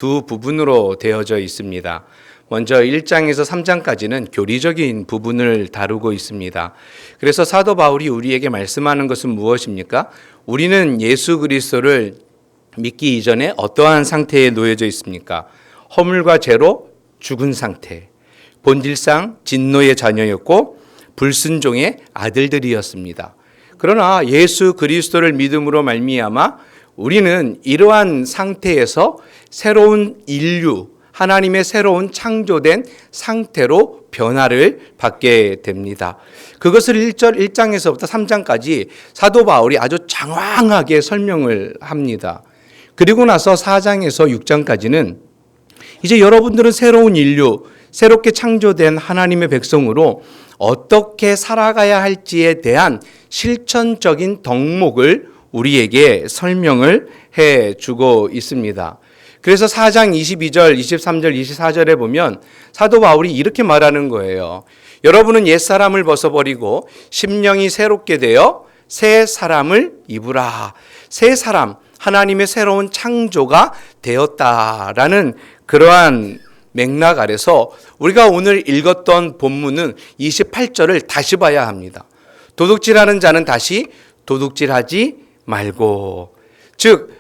두 부분으로 되어져 있습니다. 먼저 1장에서 3장까지는 교리적인 부분을 다루고 있습니다. 그래서 사도 바울이 우리에게 말씀하는 것은 무엇입니까? 우리는 예수 그리스도를 믿기 이전에 어떠한 상태에 놓여져 있습니까? 허물과 죄로 죽은 상태, 본질상 진노의 자녀였고 불순종의 아들들이었습니다. 그러나 예수 그리스도를 믿음으로 말미암아 우리는 이러한 상태에서 새로운 인류, 하나님의 새로운 창조된 상태로 변화를 받게 됩니다. 그것을 1장에서부터 3장까지 사도 바울이 아주 장황하게 설명을 합니다. 그리고 나서 4장에서 6장까지는 이제 여러분들은 새로운 인류, 새롭게 창조된 하나님의 백성으로 어떻게 살아가야 할지에 대한 실천적인 덕목을 우리에게 설명을 해 주고 있습니다. 그래서 4장 22절, 23절, 24절에 보면 사도 바울이 이렇게 말하는 거예요. 여러분은 옛사람을 벗어버리고 심령이 새롭게 되어 새 사람을 입으라. 새 사람, 하나님의 새로운 창조가 되었다라는 그러한 맥락 아래서 우리가 오늘 읽었던 본문은 28절을 다시 봐야 합니다. 도둑질하는 자는 다시 도둑질하지 말고, 즉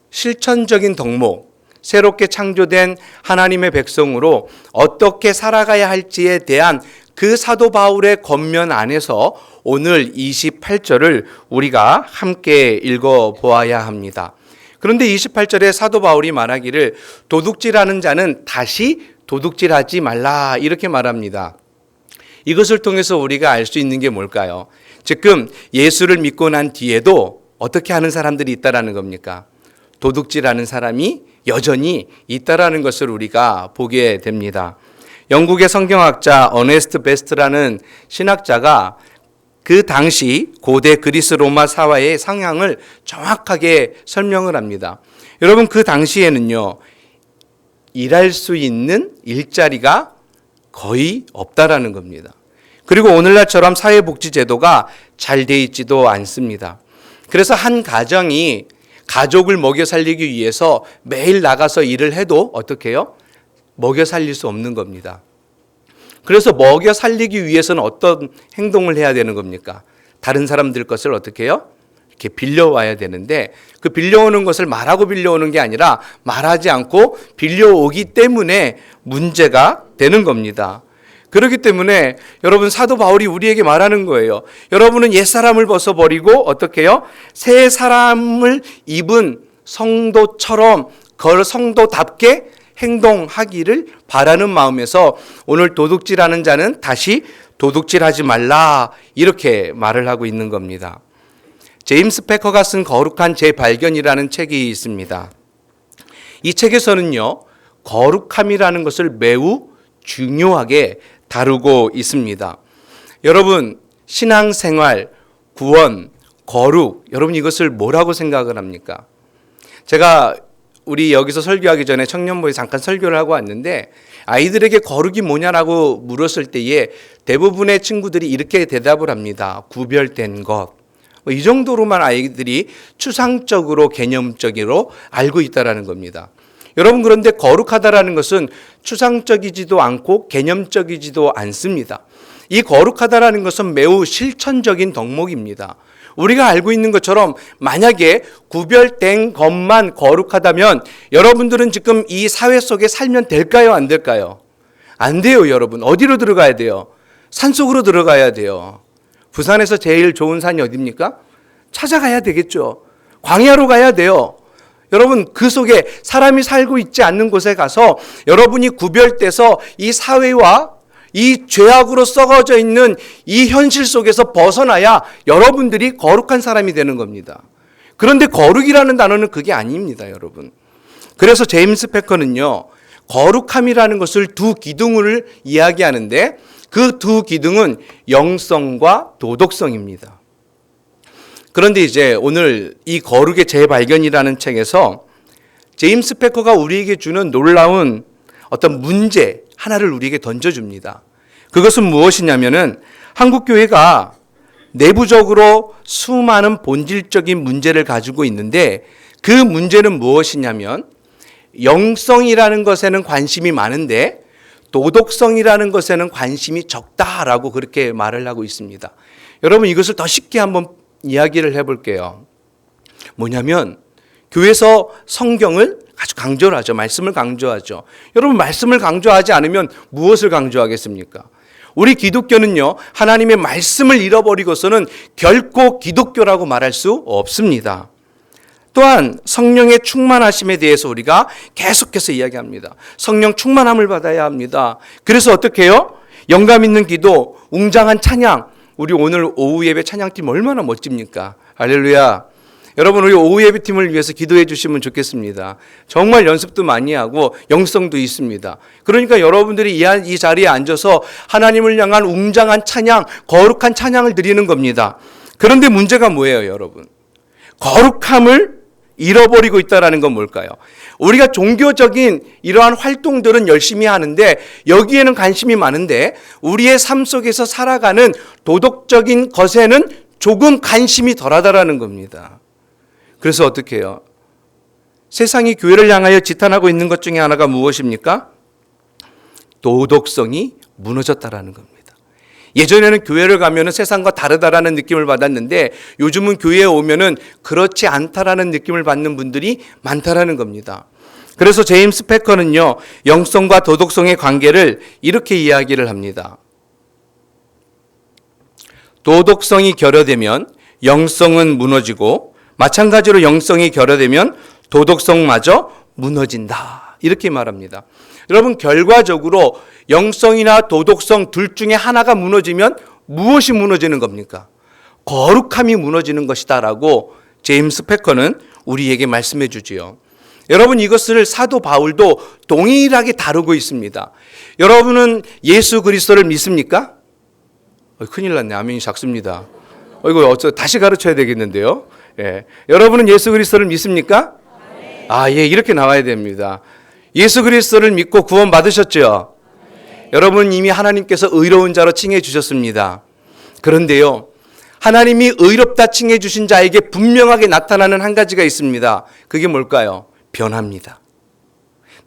실천적인 덕목, 새롭게 창조된 하나님의 백성으로 어떻게 살아가야 할지에 대한 그 사도 바울의 권면 안에서 오늘 28절을 우리가 함께 읽어보아야 합니다. 그런데 28절에 사도 바울이 말하기를 도둑질하는 자는 다시 도둑질하지 말라 이렇게 말합니다. 이것을 통해서 우리가 알 수 있는 게 뭘까요? 지금 예수를 믿고 난 뒤에도 어떻게 하는 사람들이 있다라는 겁니까? 도둑질하는 사람이 여전히 있다라는 것을 우리가 보게 됩니다. 영국의 성경학자 어네스트 베스트라는 신학자가 그 당시 고대 그리스 로마 사회의 상황을 정확하게 설명을 합니다. 여러분, 그 당시에는요, 일할 수 있는 일자리가 거의 없다라는 겁니다. 그리고 오늘날처럼 사회복지제도가 잘 돼 있지도 않습니다. 그래서 한 가정이 가족을 먹여 살리기 위해서 매일 나가서 일을 해도 어떻게 해요? 먹여 살릴 수 없는 겁니다. 그래서 먹여 살리기 위해서는 어떤 행동을 해야 되는 겁니까? 다른 사람들 것을 어떻게 해요? 이렇게 빌려와야 되는데 그 빌려오는 것을 말하고 빌려오는 게 아니라 말하지 않고 빌려오기 때문에 문제가 되는 겁니다. 그렇기 때문에 여러분, 사도 바울이 우리에게 말하는 거예요. 여러분은 옛사람을 벗어버리고 어떻게 해요? 새 사람을 입은 성도처럼 성도답게 행동하기를 바라는 마음에서 오늘 도둑질하는 자는 다시 도둑질하지 말라 이렇게 말을 하고 있는 겁니다. 제임스 패커가 쓴 거룩한 재발견이라는 책이 있습니다. 이 책에서는요, 거룩함이라는 것을 매우 중요하게 다루고 있습니다. 여러분, 신앙생활, 구원, 거룩, 여러분 이것을 뭐라고 생각을 합니까? 제가 우리 여기서 설교하기 전에 청년부에 잠깐 설교를 하고 왔는데 아이들에게 거룩이 뭐냐라고 물었을 때에 대부분의 친구들이 이렇게 대답을 합니다. 구별된 것. 이 정도로만 아이들이 추상적으로 개념적으로 알고 있다라는 겁니다. 여러분, 그런데 거룩하다라는 것은 추상적이지도 않고 개념적이지도 않습니다. 이 거룩하다라는 것은 매우 실천적인 덕목입니다. 우리가 알고 있는 것처럼 만약에 구별된 것만 거룩하다면 여러분들은 지금 이 사회 속에 살면 될까요? 안 될까요? 안 돼요, 여러분. 어디로 들어가야 돼요? 산속으로 들어가야 돼요. 부산에서 제일 좋은 산이 어디입니까? 찾아가야 되겠죠. 광야로 가야 돼요. 여러분, 그 속에 사람이 살고 있지 않는 곳에 가서 여러분이 구별돼서 이 사회와 이 죄악으로 썩어져 있는 이 현실 속에서 벗어나야 여러분들이 거룩한 사람이 되는 겁니다. 그런데 거룩이라는 단어는 그게 아닙니다, 여러분. 그래서 제임스 패커는요, 거룩함이라는 것을 두 기둥을 이야기하는데 그 두 기둥은 영성과 도덕성입니다. 그런데 이제 오늘 이 거룩의 재발견이라는 책에서 제임스 패커가 우리에게 주는 놀라운 어떤 문제 하나를 우리에게 던져줍니다. 그것은 무엇이냐면은 한국 교회가 내부적으로 수많은 본질적인 문제를 가지고 있는데 그 문제는 무엇이냐면 영성이라는 것에는 관심이 많은데 도덕성이라는 것에는 관심이 적다라고 그렇게 말을 하고 있습니다. 여러분, 이것을 더 쉽게 한번 이야기를 해볼게요. 뭐냐면 교회에서 성경을 아주 강조를 하죠. 말씀을 강조하죠. 여러분, 말씀을 강조하지 않으면 무엇을 강조하겠습니까? 우리 기독교는요, 하나님의 말씀을 잃어버리고서는 결코 기독교라고 말할 수 없습니다. 또한 성령의 충만하심에 대해서 우리가 계속해서 이야기합니다. 성령 충만함을 받아야 합니다. 그래서 어떻게 해요? 영감 있는 기도, 웅장한 찬양. 우리 오늘 오후 예배 찬양팀 얼마나 멋집니까? 할렐루야. 여러분, 우리 오후 예배팀을 위해서 기도해 주시면 좋겠습니다. 정말 연습도 많이 하고 영성도 있습니다. 그러니까 여러분들이 이 자리에 앉아서 하나님을 향한 웅장한 찬양, 거룩한 찬양을 드리는 겁니다. 그런데 문제가 뭐예요, 여러분? 거룩함을 잃어버리고 있다는 건 뭘까요? 우리가 종교적인 이러한 활동들은 열심히 하는데 여기에는 관심이 많은데 우리의 삶 속에서 살아가는 도덕적인 것에는 조금 관심이 덜하다라는 겁니다. 그래서 어떻게 해요? 세상이 교회를 향하여 지탄하고 있는 것 중에 하나가 무엇입니까? 도덕성이 무너졌다라는 겁니다. 예전에는 교회를 가면은 세상과 다르다라는 느낌을 받았는데 요즘은 교회에 오면은 그렇지 않다라는 느낌을 받는 분들이 많다라는 겁니다. 그래서 제임스 패커는요, 영성과 도덕성의 관계를 이렇게 이야기를 합니다. 도덕성이 결여되면 영성은 무너지고 마찬가지로 영성이 결여되면 도덕성마저 무너진다. 이렇게 말합니다. 여러분, 결과적으로 영성이나 도덕성 둘 중에 하나가 무너지면 무엇이 무너지는 겁니까? 거룩함이 무너지는 것이다라고 제임스 패커는 우리에게 말씀해 주지요. 여러분, 이것을 사도 바울도 동일하게 다루고 있습니다. 여러분은 예수 그리스도를 믿습니까? 큰일 났네. 아멘이 작습니다. 이거 다시 가르쳐야 되겠는데요. 예. 여러분은 예수 그리스도를 믿습니까? 예, 이렇게 나와야 됩니다. 예수 그리스도를 믿고 구원 받으셨죠? 여러분, 이미 하나님께서 의로운 자로 칭해 주셨습니다. 그런데요, 하나님이 의롭다 칭해 주신 자에게 분명하게 나타나는 한 가지가 있습니다. 그게 뭘까요? 변화입니다.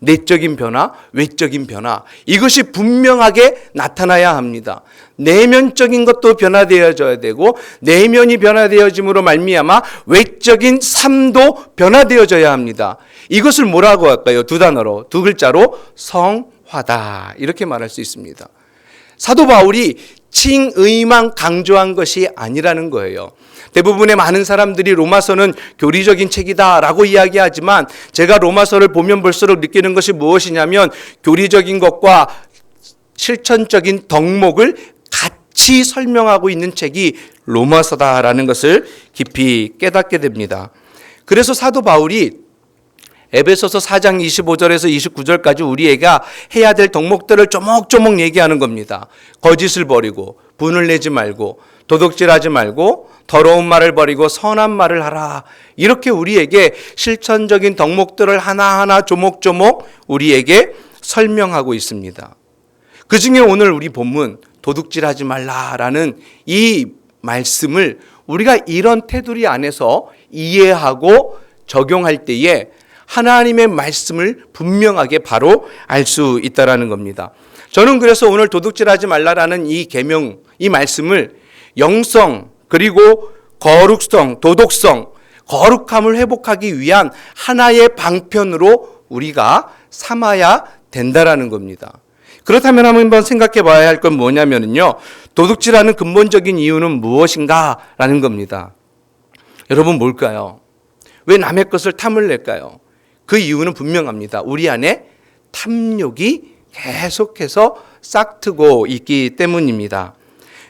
내적인 변화, 외적인 변화, 이것이 분명하게 나타나야 합니다. 내면적인 것도 변화되어져야 되고 내면이 변화되어짐으로 말미암아 외적인 삶도 변화되어져야 합니다. 이것을 뭐라고 할까요? 두 단어로, 두 글자로 성화다, 이렇게 말할 수 있습니다. 사도 바울이 칭의만 강조한 것이 아니라는 거예요. 대부분의 많은 사람들이 로마서는 교리적인 책이다라고 이야기하지만 제가 로마서를 보면 볼수록 느끼는 것이 무엇이냐면 교리적인 것과 실천적인 덕목을 같이 설명하고 있는 책이 로마서다라는 것을 깊이 깨닫게 됩니다. 그래서 사도 바울이 에베소서 4장 25절에서 29절까지 우리에게 해야 될 덕목들을 조목조목 얘기하는 겁니다. 거짓을 버리고 분을 내지 말고 도둑질하지 말고 더러운 말을 버리고 선한 말을 하라. 이렇게 우리에게 실천적인 덕목들을 하나하나 조목조목 우리에게 설명하고 있습니다. 그 중에 오늘 우리 본문 도둑질하지 말라라는 이 말씀을 우리가 이런 테두리 안에서 이해하고 적용할 때에 하나님의 말씀을 분명하게 바로 알 수 있다라는 겁니다. 저는 그래서 오늘 도둑질하지 말라라는 이 계명, 이 말씀을 영성 그리고 거룩성, 도덕성, 거룩함을 회복하기 위한 하나의 방편으로 우리가 삼아야 된다라는 겁니다. 그렇다면 한번 생각해 봐야 할 건 뭐냐면요, 도둑질하는 근본적인 이유는 무엇인가라는 겁니다. 여러분, 뭘까요? 왜 남의 것을 탐을 낼까요? 그 이유는 분명합니다. 우리 안에 탐욕이 계속해서 싹트고 있기 때문입니다.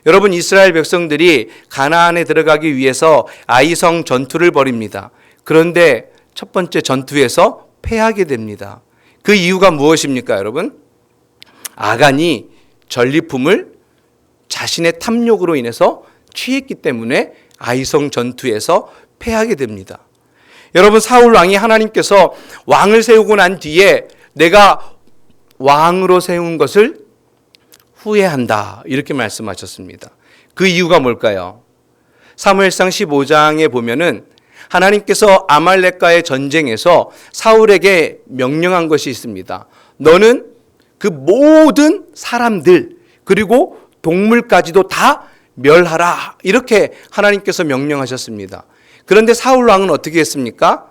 여러분, 이스라엘 백성들이 가나안에 들어가기 위해서 아이성 전투를 벌입니다. 그런데 첫 번째 전투에서 패하게 됩니다. 그 이유가 무엇입니까, 여러분? 아간이 전리품을 자신의 탐욕으로 인해서 취했기 때문에 아이성 전투에서 패하게 됩니다. 여러분, 사울 왕이 하나님께서 왕을 세우고 난 뒤에 내가 왕으로 세운 것을 후회한다, 이렇게 말씀하셨습니다. 그 이유가 뭘까요? 사무엘상 15장에 보면은 하나님께서 아말렉과의 전쟁에서 사울에게 명령한 것이 있습니다. 너는 그 모든 사람들 그리고 동물까지도 다 멸하라. 이렇게 하나님께서 명령하셨습니다. 그런데 사울 왕은 어떻게 했습니까?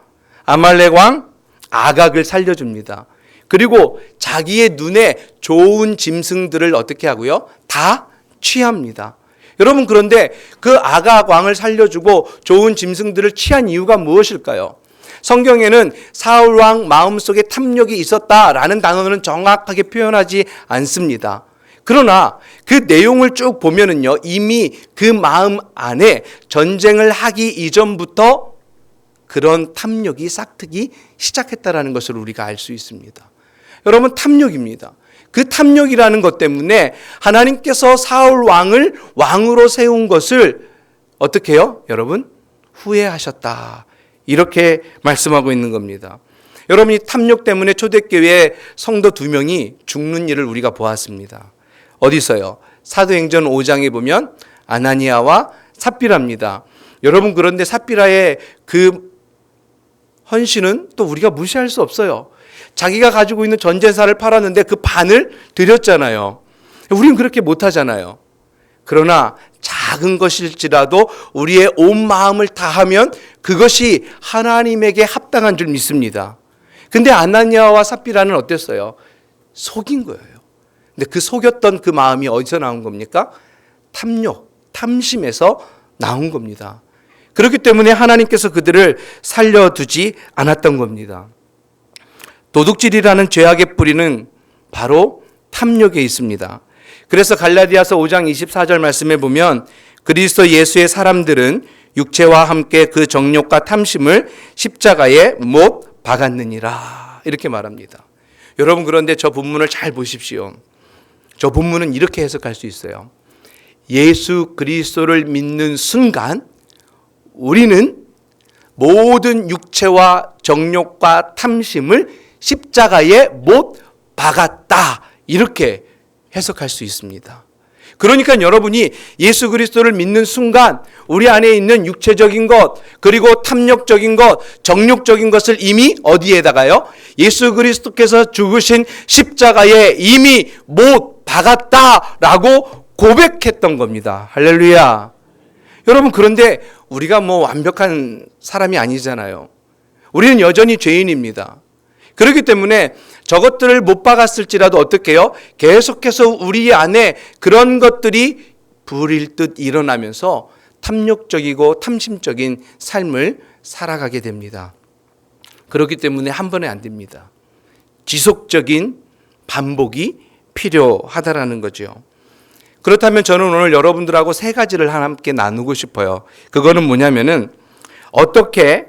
아말렉 왕 아각을 살려줍니다. 그리고 자기의 눈에 좋은 짐승들을 어떻게 하고요? 다 취합니다. 여러분, 그런데 그 아각 왕을 살려주고 좋은 짐승들을 취한 이유가 무엇일까요? 성경에는 사울 왕 마음속에 탐욕이 있었다라는 단어는 정확하게 표현하지 않습니다. 그러나 그 내용을 쭉 보면은요, 이미 그 마음 안에 전쟁을 하기 이전부터 그런 탐욕이 싹트기 시작했다라는 것을 우리가 알 수 있습니다. 여러분, 탐욕입니다. 그 탐욕이라는 것 때문에 하나님께서 사울 왕을 왕으로 세운 것을 어떻게 해요? 여러분, 후회하셨다. 이렇게 말씀하고 있는 겁니다. 여러분, 이 탐욕 때문에 초대교회 성도 2명이 죽는 일을 우리가 보았습니다. 어디서요? 사도행전 5장에 보면 아나니아와 삽비라입니다. 여러분, 그런데 삽비라의 그 헌신은 또 우리가 무시할 수 없어요. 자기가 가지고 있는 전 재산을 팔았는데 그 반을 드렸잖아요. 우리는 그렇게 못하잖아요. 그러나 작은 것일지라도 우리의 온 마음을 다하면 그것이 하나님에게 합당한 줄 믿습니다. 근데 아나니아와 삽비라는 어땠어요? 속인 거예요. 근데 그 속였던 그 마음이 어디서 나온 겁니까? 탐욕, 탐심에서 나온 겁니다. 그렇기 때문에 하나님께서 그들을 살려두지 않았던 겁니다. 도둑질이라는 죄악의 뿌리는 바로 탐욕에 있습니다. 그래서 갈라디아서 5장 24절 말씀에 보면 그리스도 예수의 사람들은 육체와 함께 그 정욕과 탐심을 십자가에 못 박았느니라. 이렇게 말합니다. 여러분, 그런데 저 본문을 잘 보십시오. 저 본문은 이렇게 해석할 수 있어요. 예수 그리스도를 믿는 순간 우리는 모든 육체와 정욕과 탐심을 십자가에 못 박았다. 이렇게 해석할 수 있습니다. 그러니까 여러분이 예수 그리스도를 믿는 순간 우리 안에 있는 육체적인 것, 그리고 탐욕적인 것, 정욕적인 것을 이미 어디에다가요? 예수 그리스도께서 죽으신 십자가에 이미 못 박았다라고 고백했던 겁니다. 할렐루야. 여러분, 그런데 우리가 뭐 완벽한 사람이 아니잖아요. 우리는 여전히 죄인입니다. 그렇기 때문에 저것들을 못 박았을지라도 어떻게 해요? 계속해서 우리 안에 그런 것들이 불일 듯 일어나면서 탐욕적이고 탐심적인 삶을 살아가게 됩니다. 그렇기 때문에 한 번에 안 됩니다. 지속적인 반복이 필요하다라는 거죠. 그렇다면 저는 오늘 여러분들하고 3가지를 함께 나누고 싶어요. 그거는 뭐냐면은 어떻게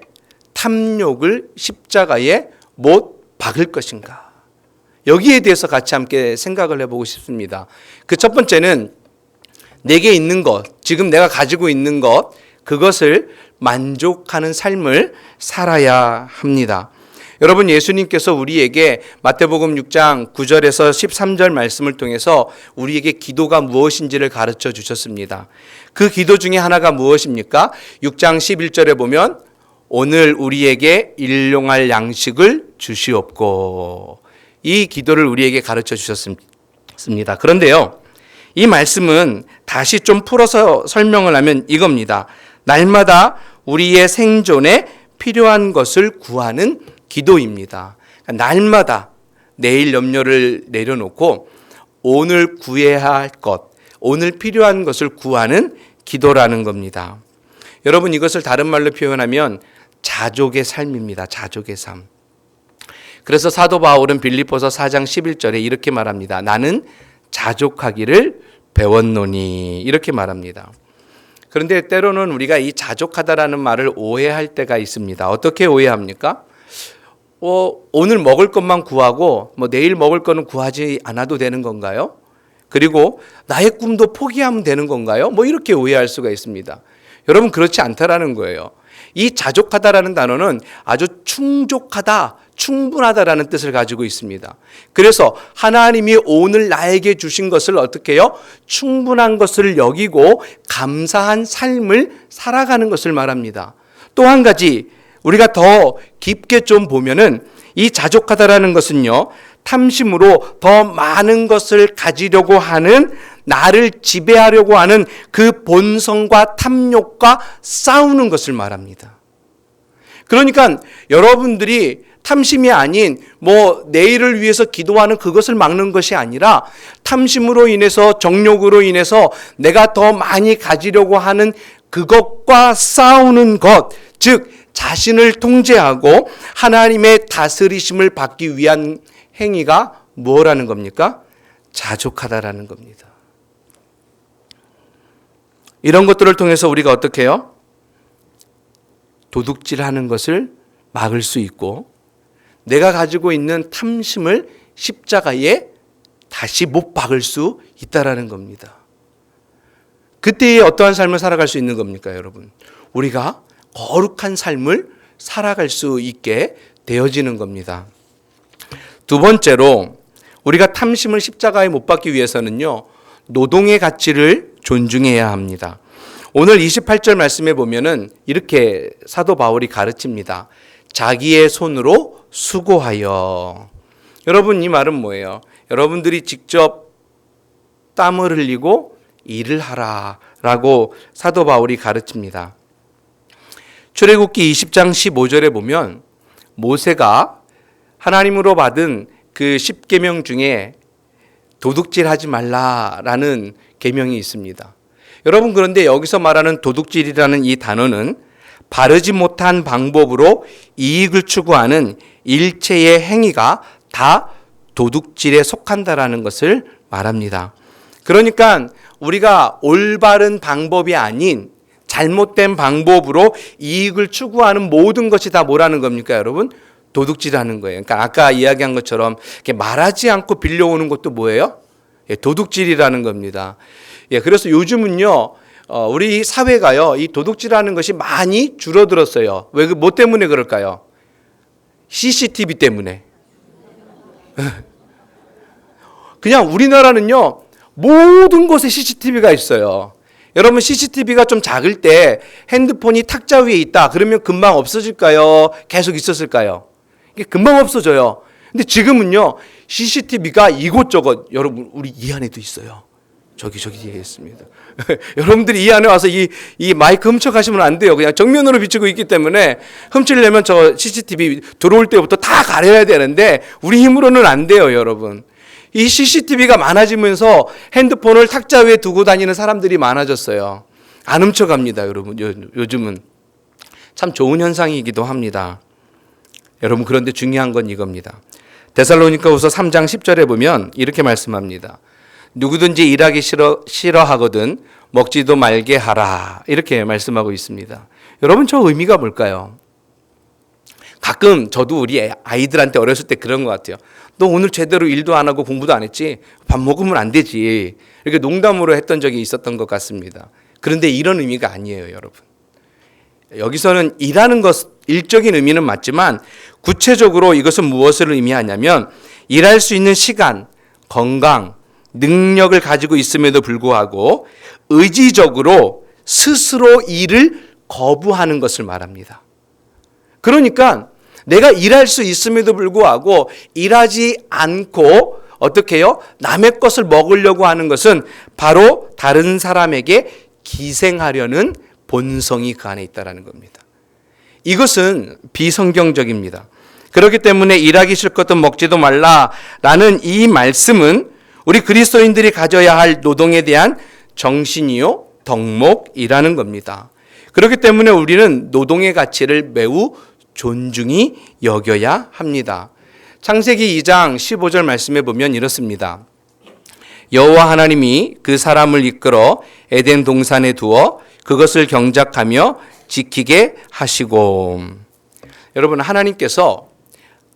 탐욕을 십자가에 못 박을 것인가. 여기에 대해서 같이 함께 생각을 해보고 싶습니다. 그 첫 번째는 내게 있는 것, 지금 내가 가지고 있는 것, 그것을 만족하는 삶을 살아야 합니다. 여러분, 예수님께서 우리에게 마태복음 6장 9절에서 13절 말씀을 통해서 우리에게 기도가 무엇인지를 가르쳐 주셨습니다. 그 기도 중에 하나가 무엇입니까? 6장 11절에 보면 오늘 우리에게 일용할 양식을 주시옵고, 이 기도를 우리에게 가르쳐 주셨습니다. 그런데요, 이 말씀은 다시 좀 풀어서 설명을 하면 이겁니다. 날마다 우리의 생존에 필요한 것을 구하는 기도입니다. 날마다 내일 염려를 내려놓고 오늘 구해야 할 것, 오늘 필요한 것을 구하는 기도라는 겁니다. 여러분, 이것을 다른 말로 표현하면 자족의 삶입니다. 자족의 삶. 그래서 사도 바울은 빌립보서 4장 11절에 이렇게 말합니다. 나는 자족하기를 배웠노니, 이렇게 말합니다. 그런데 때로는 우리가 이 자족하다라는 말을 오해할 때가 있습니다. 어떻게 오해합니까? 오늘 먹을 것만 구하고 내일 먹을 거는 구하지 않아도 되는 건가요? 그리고 나의 꿈도 포기하면 되는 건가요? 이렇게 오해할 수가 있습니다. 여러분, 그렇지 않다라는 거예요. 이 자족하다라는 단어는 아주 충족하다, 충분하다라는 뜻을 가지고 있습니다. 그래서 하나님이 오늘 나에게 주신 것을 어떻게 해요? 충분한 것을 여기고 감사한 삶을 살아가는 것을 말합니다. 또 한 가지 우리가 더 깊게 좀 보면은 이 자족하다라는 것은요, 탐심으로 더 많은 것을 가지려고 하는, 나를 지배하려고 하는 그 본성과 탐욕과 싸우는 것을 말합니다. 그러니까 여러분들이 탐심이 아닌 내일을 위해서 기도하는 그것을 막는 것이 아니라 탐심으로 인해서, 정욕으로 인해서 내가 더 많이 가지려고 하는 그것과 싸우는 것, 즉 자신을 통제하고 하나님의 다스리심을 받기 위한 행위가 뭐라는 겁니까? 자족하다라는 겁니다. 이런 것들을 통해서 우리가 어떻게 해요? 도둑질하는 것을 막을 수 있고, 내가 가지고 있는 탐심을 십자가에 다시 못 박을 수 있다라는 겁니다. 그때에 어떠한 삶을 살아갈 수 있는 겁니까, 여러분? 우리가 거룩한 삶을 살아갈 수 있게 되어지는 겁니다. 두 번째로, 우리가 탐심을 십자가에 못 박기 위해서는요, 노동의 가치를 존중해야 합니다. 오늘 28절 말씀에 보면은 이렇게 사도 바울이 가르칩니다. 자기의 손으로 수고하여. 여러분, 이 말은 뭐예요? 여러분들이 직접 땀을 흘리고 일을 하라라고 사도 바울이 가르칩니다. 출애굽기 20장 15절에 보면 모세가 하나님으로 받은 그 10계명 중에 도둑질하지 말라라는 계명이 있습니다. 여러분, 그런데 여기서 말하는 도둑질이라는 이 단어는 바르지 못한 방법으로 이익을 추구하는 일체의 행위가 다 도둑질에 속한다라는 것을 말합니다. 그러니까 우리가 올바른 방법이 아닌 잘못된 방법으로 이익을 추구하는 모든 것이 다 뭐라는 겁니까, 여러분? 도둑질하는 거예요. 그러니까 아까 이야기한 것처럼 이렇게 말하지 않고 빌려오는 것도 뭐예요? 도둑질이라는 겁니다. 그래서 요즘은요, 우리 사회가요, 이 도둑질하는 것이 많이 줄어들었어요. 뭐 때문에 그럴까요? CCTV 때문에. 그냥 우리나라는요, 모든 곳에 CCTV가 있어요. 여러분, CCTV가 좀 작을 때 핸드폰이 탁자 위에 있다 그러면 금방 없어질까요? 계속 있었을까요? 이게 금방 없어져요. 근데 지금은요, CCTV가 이곳저곳, 여러분, 우리 이 안에도 있어요. 저기 있습니다. 여러분들이 이 안에 와서 이 마이크 훔쳐가시면 안 돼요. 그냥 정면으로 비추고 있기 때문에 훔치려면 저 CCTV 들어올 때부터 다 가려야 되는데 우리 힘으로는 안 돼요, 여러분. 이 CCTV가 많아지면서 핸드폰을 탁자 위에 두고 다니는 사람들이 많아졌어요. 안 훔쳐갑니다, 여러분. 요즘은 참 좋은 현상이기도 합니다. 여러분, 그런데 중요한 건 이겁니다. 데살로니가후서 3장 10절에 보면 이렇게 말씀합니다. 누구든지 일하기 싫어하거든 먹지도 말게 하라. 이렇게 말씀하고 있습니다. 여러분, 저 의미가 뭘까요? 가끔 저도 우리 아이들한테 어렸을 때 그런 것 같아요. 너 오늘 제대로 일도 안 하고 공부도 안 했지? 밥 먹으면 안 되지. 이렇게 농담으로 했던 적이 있었던 것 같습니다. 그런데 이런 의미가 아니에요, 여러분. 여기서는 일하는 것, 일적인 의미는 맞지만 구체적으로 이것은 무엇을 의미하냐면 일할 수 있는 시간, 건강, 능력을 가지고 있음에도 불구하고 의지적으로 스스로 일을 거부하는 것을 말합니다. 그러니까 내가 일할 수 있음에도 불구하고 일하지 않고 어떻게 해요? 남의 것을 먹으려고 하는 것은 바로 다른 사람에게 기생하려는 본성이 그 안에 있다는 겁니다. 이것은 비성경적입니다. 그렇기 때문에 일하기 싫거든 먹지도 말라라는 이 말씀은 우리 그리스도인들이 가져야 할 노동에 대한 정신이요, 덕목이라는 겁니다. 그렇기 때문에 우리는 노동의 가치를 매우 존중히 여겨야 합니다. 창세기 2장 15절 말씀에 보면 이렇습니다. 여호와 하나님이 그 사람을 이끌어 에덴 동산에 두어 그것을 경작하며 지키게 하시고. 여러분, 하나님께서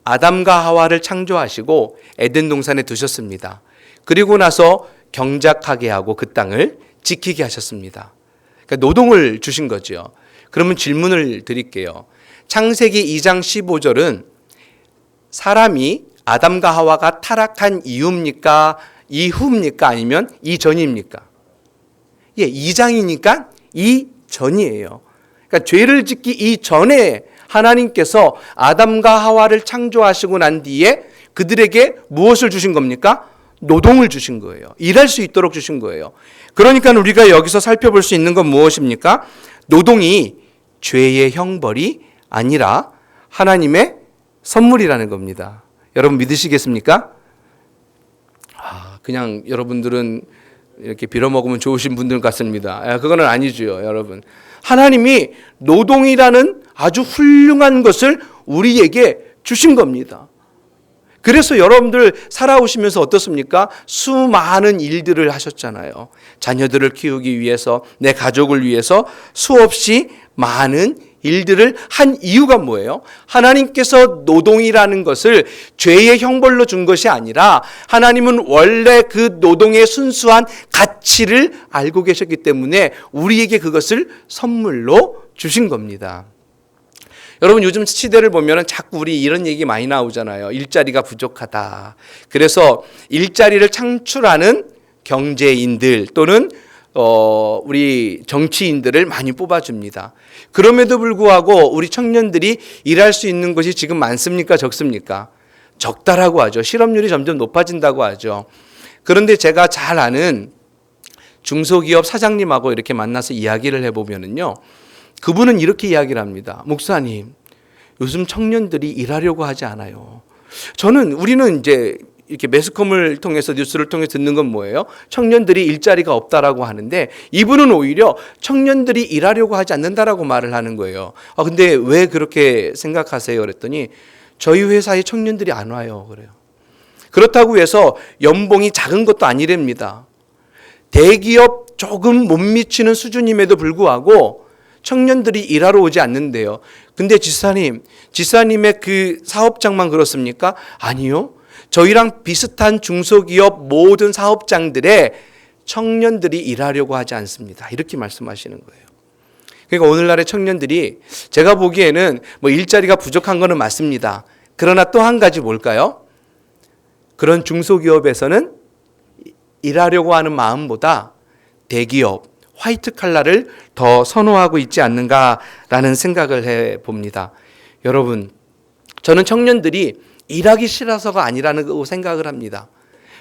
아담과 하와를 창조하시고 에덴 동산에 두셨습니다. 그리고 나서 경작하게 하고 그 땅을 지키게 하셨습니다. 그러니까 노동을 주신 거죠. 그러면 질문을 드릴게요. 창세기 2장 15절은 사람이 아담과 하와가 타락한 이유입니까? 이후입니까? 아니면 이전입니까? 2장이니까 이전이에요. 그러니까 죄를 짓기 이전에 하나님께서 아담과 하와를 창조하시고 난 뒤에 그들에게 무엇을 주신 겁니까? 노동을 주신 거예요. 일할 수 있도록 주신 거예요. 그러니까 우리가 여기서 살펴볼 수 있는 건 무엇입니까? 노동이 죄의 형벌이 아니라 하나님의 선물이라는 겁니다. 여러분 믿으시겠습니까? 그냥 여러분들은 이렇게 빌어먹으면 좋으신 분들 같습니다. 그거는 아니죠, 여러분. 하나님이 노동이라는 아주 훌륭한 것을 우리에게 주신 겁니다. 그래서 여러분들 살아오시면서 어떻습니까? 수많은 일들을 하셨잖아요. 자녀들을 키우기 위해서, 내 가족을 위해서 수없이 많은 일들을 한 이유가 뭐예요? 하나님께서 노동이라는 것을 죄의 형벌로 준 것이 아니라 하나님은 원래 그 노동의 순수한 가치를 알고 계셨기 때문에 우리에게 그것을 선물로 주신 겁니다. 여러분 요즘 시대를 보면 자꾸 우리 이런 얘기 많이 나오잖아요. 일자리가 부족하다. 그래서 일자리를 창출하는 경제인들 또는 우리 정치인들을 많이 뽑아줍니다. 그럼에도 불구하고 우리 청년들이 일할 수 있는 것이 지금 많습니까? 적습니까? 적다라고 하죠. 실업률이 점점 높아진다고 하죠. 그런데 제가 잘 아는 중소기업 사장님하고 이렇게 만나서 이야기를 해보면은요. 그분은 이렇게 이야기를 합니다. 목사님, 요즘 청년들이 일하려고 하지 않아요. 우리는 이제 이렇게 매스컴을 통해서 뉴스를 통해 듣는 건 뭐예요? 청년들이 일자리가 없다라고 하는데 이분은 오히려 청년들이 일하려고 하지 않는다라고 말을 하는 거예요. 근데 왜 그렇게 생각하세요? 그랬더니 저희 회사에 청년들이 안 와요. 그래요. 그렇다고 해서 연봉이 작은 것도 아니랍니다. 대기업 조금 못 미치는 수준임에도 불구하고 청년들이 일하러 오지 않는데요. 근데 지사님의 그 사업장만 그렇습니까? 아니요. 저희랑 비슷한 중소기업 모든 사업장들의 청년들이 일하려고 하지 않습니다. 이렇게 말씀하시는 거예요. 그러니까 오늘날의 청년들이 제가 보기에는 일자리가 부족한 거는 맞습니다. 그러나 또 한 가지 뭘까요? 그런 중소기업에서는 일하려고 하는 마음보다 대기업, 화이트 칼라를 더 선호하고 있지 않는가라는 생각을 해봅니다. 여러분, 저는 청년들이 일하기 싫어서가 아니라는 생각을 합니다.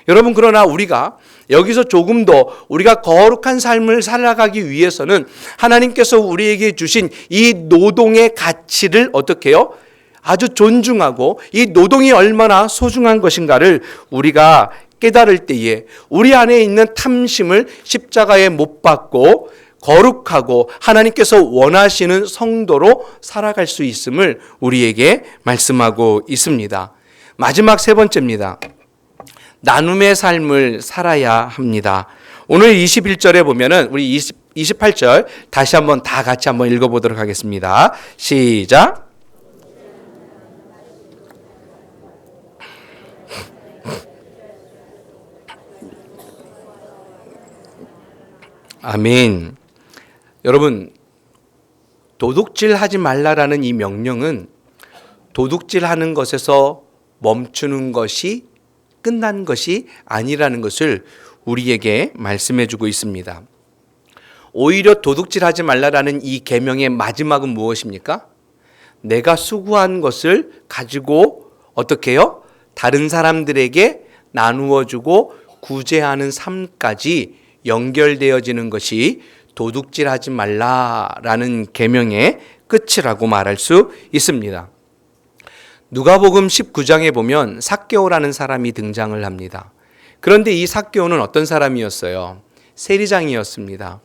여러분, 그러나 우리가 여기서 조금 더 우리가 거룩한 삶을 살아가기 위해서는 하나님께서 우리에게 주신 이 노동의 가치를 어떻게 해요? 아주 존중하고 이 노동이 얼마나 소중한 것인가를 우리가 깨달을 때에 우리 안에 있는 탐심을 십자가에 못 박고 거룩하고 하나님께서 원하시는 성도로 살아갈 수 있음을 우리에게 말씀하고 있습니다. 마지막 세 번째입니다. 나눔의 삶을 살아야 합니다. 오늘 21절에 보면은 우리 28절 다시 한번 다 같이 한번 읽어보도록 하겠습니다. 시작. 아멘. 여러분, 도둑질 하지 말라라는 이 명령은 도둑질 하는 것에서 멈추는 것이 끝난 것이 아니라는 것을 우리에게 말씀해 주고 있습니다. 오히려 도둑질 하지 말라라는 이 계명의 마지막은 무엇입니까? 내가 수고한 것을 가지고 어떻게 해요? 다른 사람들에게 나누어 주고 구제하는 삶까지 연결되어지는 것이 도둑질하지 말라라는 계명의 끝이라고 말할 수 있습니다. 누가복음 19장에 보면 삭개오라는 사람이 등장을 합니다. 그런데 이 삭개오는 어떤 사람이었어요? 세리장이었습니다.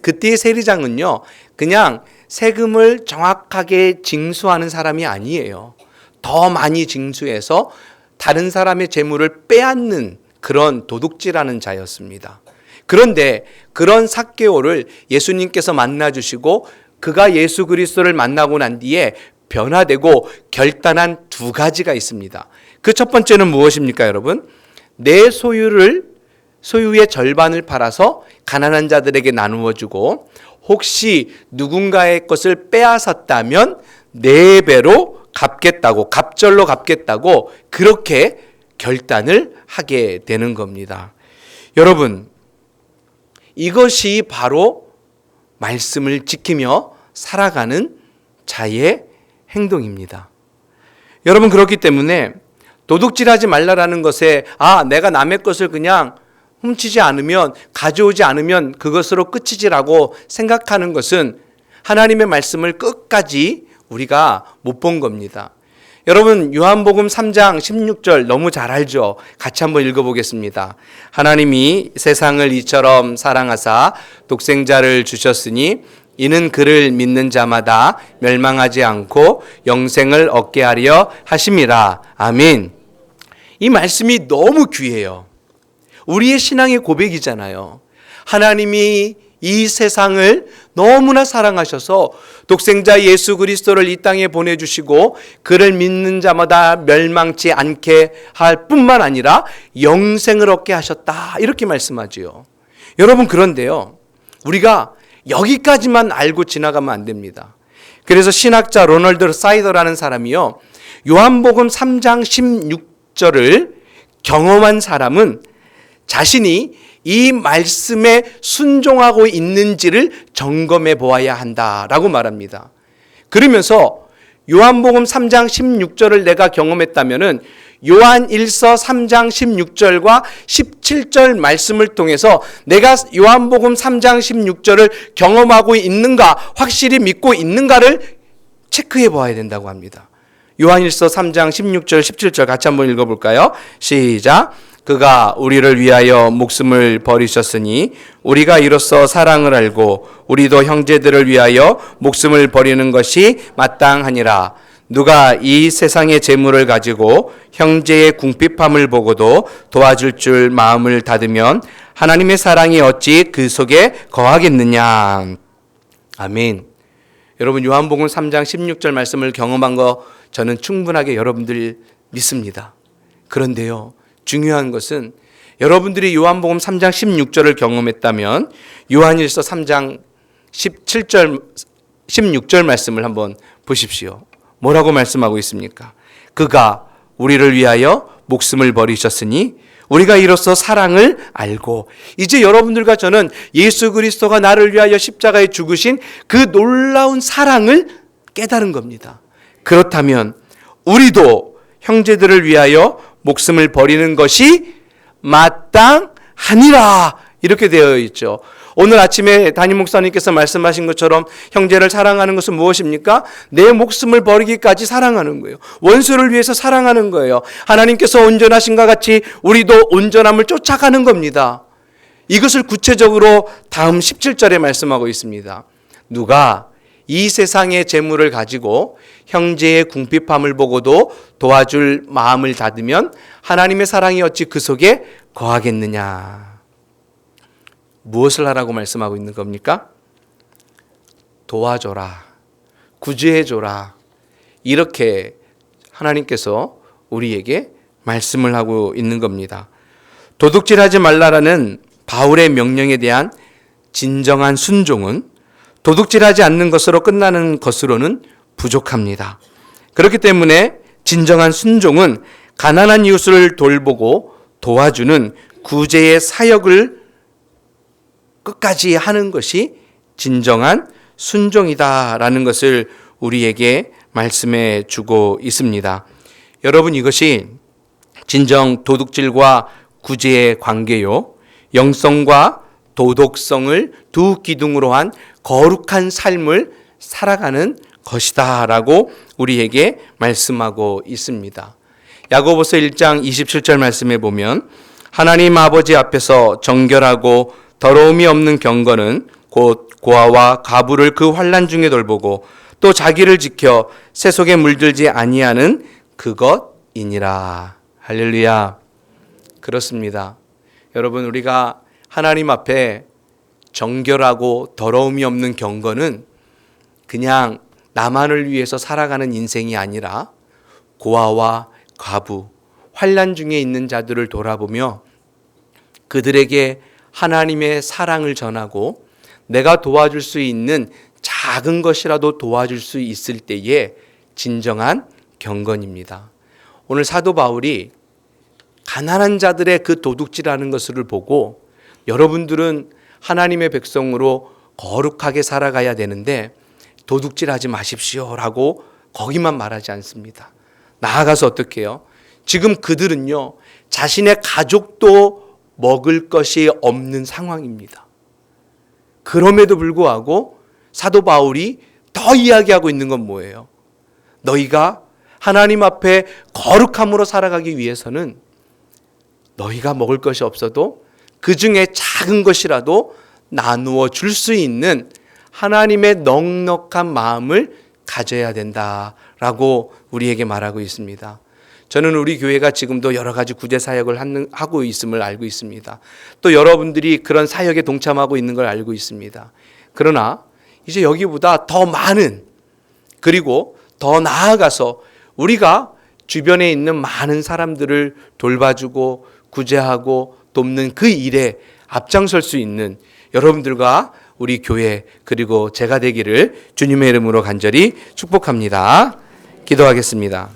그때의 세리장은요, 그냥 세금을 정확하게 징수하는 사람이 아니에요. 더 많이 징수해서 다른 사람의 재물을 빼앗는 그런 도둑질하는 자였습니다. 그런데 그런 삭개오를 예수님께서 만나주시고 그가 예수 그리스도를 만나고 난 뒤에 변화되고 결단한 두 가지가 있습니다. 그 첫 번째는 무엇입니까, 여러분? 내 소유의 절반을 팔아서 가난한 자들에게 나누어 주고 혹시 누군가의 것을 빼앗았다면 4배로 갚겠다고, 갑절로 갚겠다고 그렇게 결단을 하게 되는 겁니다. 여러분, 이것이 바로 말씀을 지키며 살아가는 자의 행동입니다. 여러분, 그렇기 때문에 도둑질하지 말라라는 것에 내가 남의 것을 그냥 훔치지 않으면, 가져오지 않으면 그것으로 끝이지라고 생각하는 것은 하나님의 말씀을 끝까지 우리가 못 본 겁니다. 여러분, 요한복음 3장 16절 너무 잘 알죠? 같이 한번 읽어보겠습니다. 하나님이 세상을 이처럼 사랑하사 독생자를 주셨으니 이는 그를 믿는 자마다 멸망하지 않고 영생을 얻게 하려 하심이라. 아멘. 이 말씀이 너무 귀해요. 우리의 신앙의 고백이잖아요. 하나님이 이 세상을 너무나 사랑하셔서 독생자 예수 그리스도를 이 땅에 보내주시고 그를 믿는 자마다 멸망치 않게 할 뿐만 아니라 영생을 얻게 하셨다, 이렇게 말씀하지요. 여러분, 그런데요, 우리가 여기까지만 알고 지나가면 안 됩니다. 그래서 신학자 로널드 사이더라는 사람이요, 요한복음 3장 16절을 경험한 사람은 자신이 이 말씀에 순종하고 있는지를 점검해 보아야 한다라고 말합니다. 그러면서 요한복음 3장 16절을 내가 경험했다면은 요한 1서 3장 16절과 17절 말씀을 통해서 내가 요한복음 3장 16절을 경험하고 있는가, 확실히 믿고 있는가를 체크해 보아야 된다고 합니다. 요한 1서 3장 16절 17절 같이 한번 읽어볼까요? 시작. 그가 우리를 위하여 목숨을 버리셨으니 우리가 이로써 사랑을 알고 우리도 형제들을 위하여 목숨을 버리는 것이 마땅하니라. 누가 이 세상의 재물을 가지고 형제의 궁핍함을 보고도 도와줄 줄 마음을 닫으면 하나님의 사랑이 어찌 그 속에 거하겠느냐. 아멘. 여러분, 요한복음 3장 16절 말씀을 경험한 거 저는 충분하게 여러분들 믿습니다. 그런데요, 중요한 것은 여러분들이 요한복음 3장 16절을 경험했다면 요한일서 3장 17절 16절 말씀을 한번 보십시오. 뭐라고 말씀하고 있습니까? 그가 우리를 위하여 목숨을 버리셨으니 우리가 이로써 사랑을 알고, 이제 여러분들과 저는 예수 그리스도가 나를 위하여 십자가에 죽으신 그 놀라운 사랑을 깨달은 겁니다. 그렇다면 우리도 형제들을 위하여 목숨을 버리는 것이 마땅하니라, 이렇게 되어 있죠. 오늘 아침에 담임 목사님께서 말씀하신 것처럼 형제를 사랑하는 것은 무엇입니까? 내 목숨을 버리기까지 사랑하는 거예요. 원수를 위해서 사랑하는 거예요. 하나님께서 온전하신가 같이 우리도 온전함을 쫓아가는 겁니다. 이것을 구체적으로 다음 17절에 말씀하고 있습니다. 누가 이 세상의 재물을 가지고 형제의 궁핍함을 보고도 도와줄 마음을 닫으면 하나님의 사랑이 어찌 그 속에 거하겠느냐. 무엇을 하라고 말씀하고 있는 겁니까? 도와줘라, 구제해줘라, 이렇게 하나님께서 우리에게 말씀을 하고 있는 겁니다. 도둑질하지 말라라는 바울의 명령에 대한 진정한 순종은 도둑질하지 않는 것으로 끝나는 것으로는 부족합니다. 그렇기 때문에 진정한 순종은 가난한 이웃을 돌보고 도와주는 구제의 사역을 끝까지 하는 것이 진정한 순종이다라는 것을 우리에게 말씀해 주고 있습니다. 여러분, 이것이 진정 도둑질과 구제의 관계요, 영성과 도덕성을 두 기둥으로 한 거룩한 삶을 살아가는 것이다라고 우리에게 말씀하고 있습니다. 야고보서 1장 27절 말씀에 보면 하나님 아버지 앞에서 정결하고 더러움이 없는 경건은 곧 고아와 가부를 그 환난 중에 돌보고 또 자기를 지켜 새 속에 물들지 아니하는 그것이니라. 할렐루야. 그렇습니다. 여러분, 우리가 하나님 앞에 정결하고 더러움이 없는 경건은 그냥 나만을 위해서 살아가는 인생이 아니라 고아와 과부, 환난 중에 있는 자들을 돌아보며 그들에게 하나님의 사랑을 전하고 내가 도와줄 수 있는 작은 것이라도 도와줄 수 있을 때에 진정한 경건입니다. 오늘 사도 바울이 가난한 자들의 그 도둑질하는 것을 보고 여러분들은 하나님의 백성으로 거룩하게 살아가야 되는데 도둑질하지 마십시오라고 거기만 말하지 않습니다. 나아가서 어떻게 해요? 지금 그들은요, 자신의 가족도 먹을 것이 없는 상황입니다. 그럼에도 불구하고 사도 바울이 더 이야기하고 있는 건 뭐예요? 너희가 하나님 앞에 거룩함으로 살아가기 위해서는 너희가 먹을 것이 없어도 그 중에 작은 것이라도 나누어 줄 수 있는 하나님의 넉넉한 마음을 가져야 된다라고 우리에게 말하고 있습니다. 저는 우리 교회가 지금도 여러 가지 구제 사역을 하고 있음을 알고 있습니다. 또 여러분들이 그런 사역에 동참하고 있는 걸 알고 있습니다. 그러나 이제 여기보다 더 많은, 그리고 더 나아가서 우리가 주변에 있는 많은 사람들을 돌봐주고 구제하고 돕는 그 일에 앞장설 수 있는 여러분들과 우리 교회 그리고 제가 되기를 주님의 이름으로 간절히 축복합니다. 기도하겠습니다.